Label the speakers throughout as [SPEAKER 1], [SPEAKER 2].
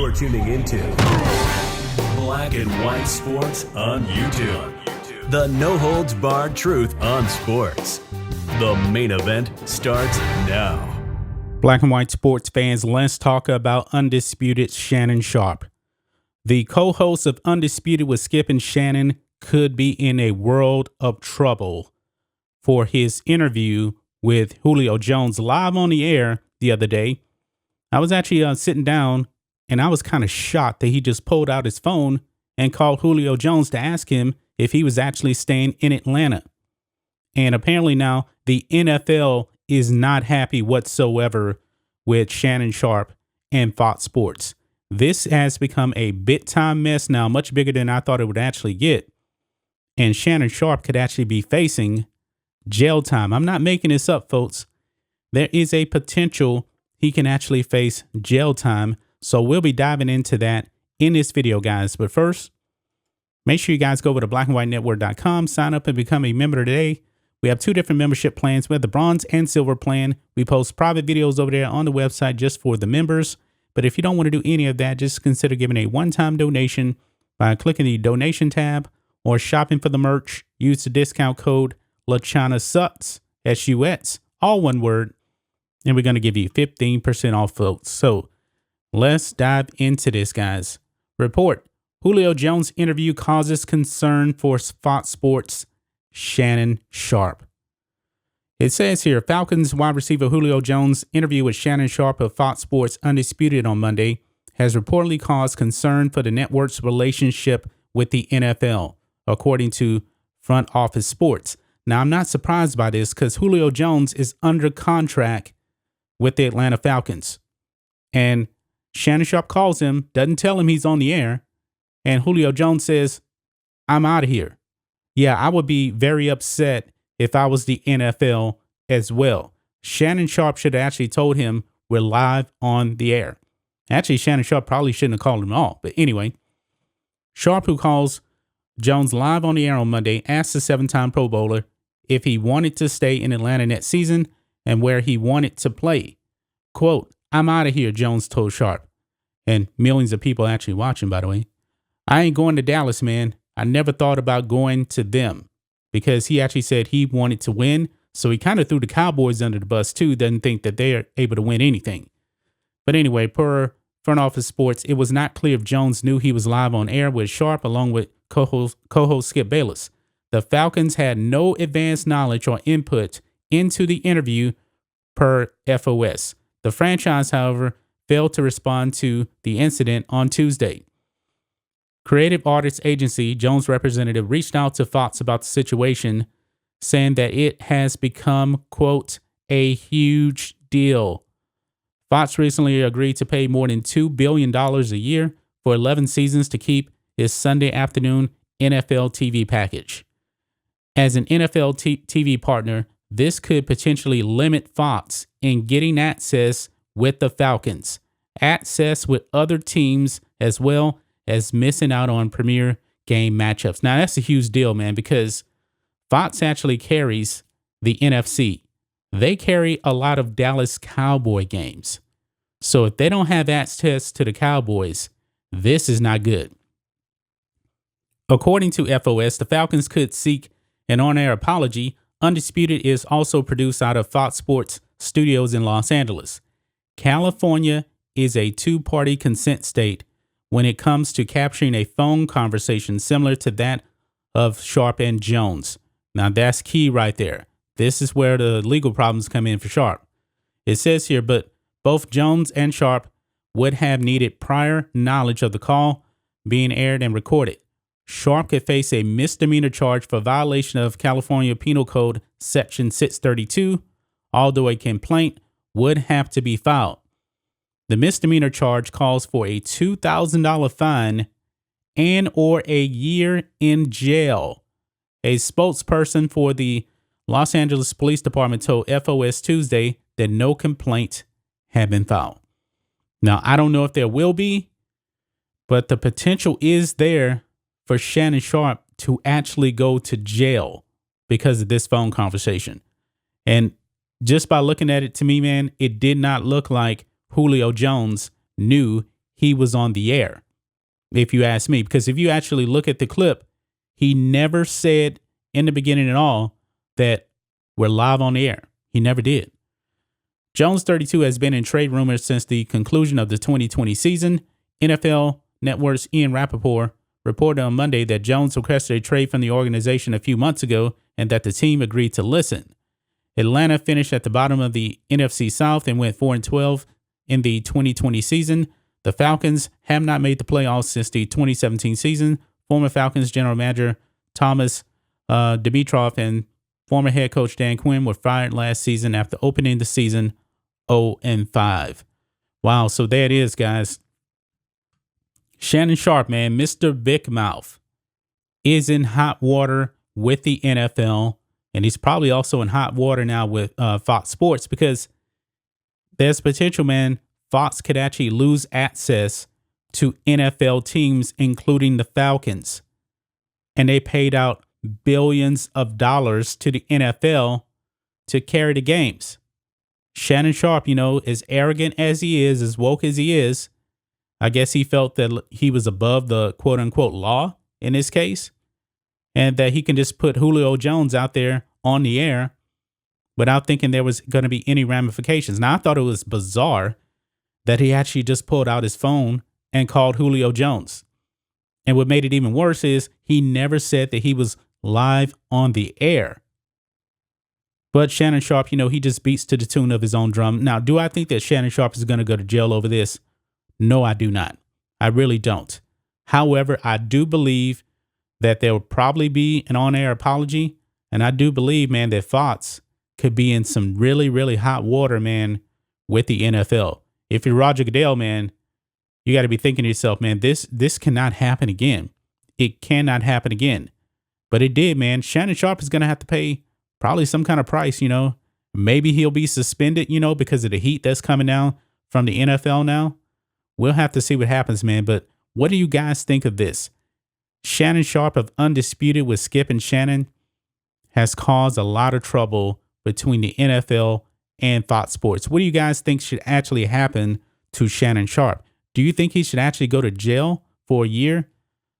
[SPEAKER 1] You're tuning into Black and White Sports on YouTube. The no-holds-barred truth on sports. The main event starts now.
[SPEAKER 2] Black and White Sports fans, let's talk about Undisputed Shannon Sharpe. The co-host of Undisputed with Skip and Shannon could be in a world of trouble for his interview with Julio Jones live on the air the other day. I was actually sitting down and I was kind of shocked that he just pulled out his phone and called Julio Jones to ask him if he was actually staying in Atlanta. And apparently now the NFL is not happy whatsoever with Shannon Sharpe and Fox Sports. This has become a big-time mess now, much bigger than I thought it would actually get. And Shannon Sharpe could actually be facing jail time. I'm not making this up, folks. There is a potential he can actually face jail time. So we'll be diving into that in this video, guys. But first, make sure you guys go over to blackandwhitenetwork.com, sign up and become a member today. We have two different membership plans. We have the bronze and silver plan. We post private videos over there on the website just for the members. But if you don't want to do any of that, just consider giving a one-time donation by clicking the donation tab or shopping for the merch. Use the discount code LaChanaSuts, S-U-X, all one word. And we're going to give you 15% off, folks. So let's dive into this, guys. Report: Julio Jones interview causes concern for Fox Sports Shannon Sharpe. It says here, Falcons wide receiver Julio Jones' interview with Shannon Sharpe of Fox Sports Undisputed on Monday has reportedly caused concern for the network's relationship with the NFL, according to Front Office Sports. Now, I'm not surprised by this because Julio Jones is under contract with the Atlanta Falcons. And Shannon Sharpe calls him, doesn't tell him he's on the air, and Julio Jones says, I'm out of here. Yeah, I would be very upset if I was the NFL as well. Shannon Sharpe should have actually told him we're live on the air. Actually, Shannon Sharpe probably shouldn't have called him at all. But anyway, Sharpe, who calls Jones live on the air on Monday, asked the seven-time Pro Bowler if he wanted to stay in Atlanta next season and where he wanted to play. Quote, I'm out of here, Jones told Sharpe. And millions of people actually watching, by the way. I ain't going to Dallas, man. I never thought about going to them, because he actually said he wanted to win. So he kind of threw the Cowboys under the bus too. Doesn't think that they're able to win anything. But anyway, per Front Office Sports, it was not clear if Jones knew he was live on air with Sharpe along with co-host Skip Bayless. The Falcons had no advanced knowledge or input into the interview per FOS. The franchise, however, failed to respond to the incident on Tuesday. Creative Artists Agency, Jones' representative, reached out to Fox about the situation, saying that it has become, quote, a huge deal. Fox recently agreed to pay more than $2 billion a year for 11 seasons to keep its Sunday afternoon NFL TV package. As an NFL TV partner, this could potentially limit Fox in getting access with the Falcons, access with other teams, as well as missing out on premier game matchups. Now, that's a huge deal, man, because Fox actually carries the NFC. They carry a lot of Dallas Cowboy games. So if they don't have access to the Cowboys, this is not good. According to FOS, the Falcons could seek an on-air apology. Undisputed is also produced out of Fox Sports Studios in Los Angeles. California is a two-party consent state when it comes to capturing a phone conversation similar to that of Sharpe and Jones. Now, that's key right there. This is where the legal problems come in for Sharpe. It says here, but both Jones and Sharpe would have needed prior knowledge of the call being aired and recorded. Sharpe could face a misdemeanor charge for violation of California Penal Code Section 632, although a complaint would have to be filed. The misdemeanor charge calls for a $2,000 fine and or a year in jail. A spokesperson for the Los Angeles Police Department told FOS Tuesday that no complaint had been filed. Now, I don't know if there will be, but the potential is there for Shannon Sharpe to actually go to jail because of this phone conversation. And just by looking at it, to me, man, it did not look like Julio Jones knew he was on the air, if you ask me. Because if you actually look at the clip, he never said in the beginning at all that we're live on the air. He never did. Jones, 32, has been in trade rumors since the conclusion of the 2020 season. NFL Network's Ian Rappaport reported on Monday that Jones requested a trade from the organization a few months ago and that the team agreed to listen. Atlanta finished at the bottom of the NFC South and went 4-12 in the 2020 season. The Falcons have not made the playoffs since the 2017 season. Former Falcons general manager Thomas Dimitroff and former head coach Dan Quinn were fired last season after opening the season 0-5. Wow, so there it is, guys. Shannon Sharpe, man, Mr. Big Mouth, is in hot water with the NFL, and he's probably also in hot water now with Fox Sports, because there's potential, man. Fox could actually lose access to NFL teams, including the Falcons. And they paid out billions of dollars to the NFL to carry the games. Shannon Sharpe, as arrogant as he is, as woke as he is, I guess he felt that he was above the quote unquote law in this case, and that he can just put Julio Jones out there on the air without thinking there was going to be any ramifications. Now, I thought it was bizarre that he actually just pulled out his phone and called Julio Jones. And what made it even worse is he never said that he was live on the air. But Shannon Sharpe, he just beats to the tune of his own drum. Now, do I think that Shannon Sharpe is going to go to jail over this? No, I do not. I really don't. However, I do believe that there will probably be an on-air apology. And I do believe, man, that Fox could be in some really, really hot water, man, with the NFL. If you're Roger Goodell, man, you got to be thinking to yourself, man, this cannot happen again. It cannot happen again. But it did, man. Shannon Sharpe is going to have to pay probably some kind of price, Maybe he'll be suspended, because of the heat that's coming down from the NFL now. We'll have to see what happens, man. But what do you guys think of this? Shannon Sharpe of Undisputed with Skip and Shannon has caused a lot of trouble between the NFL and Fox Sports. What do you guys think should actually happen to Shannon Sharpe? Do you think he should actually go to jail for a year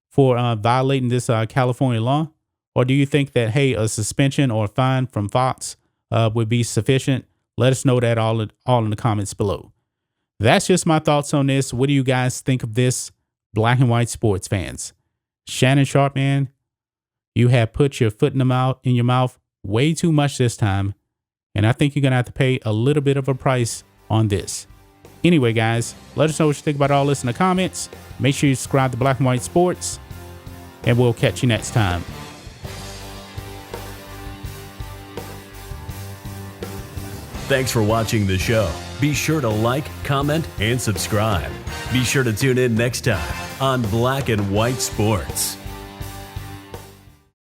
[SPEAKER 2] for violating this California law? Or do you think that, hey, a suspension or a fine from Fox would be sufficient? Let us know that all in the comments below. That's just my thoughts on this. What do you guys think of this, black and white sports fans? Shannon Sharpe, man, you have put your foot in your mouth way too much this time. And I think you're going to have to pay a little bit of a price on this. Anyway, guys, let us know what you think about all this in the comments. Make sure you subscribe to Black and White Sports, and we'll catch you next time.
[SPEAKER 1] Thanks for watching the show. Be sure to like, comment, and subscribe. Be sure to tune in next time on Black and White Sports.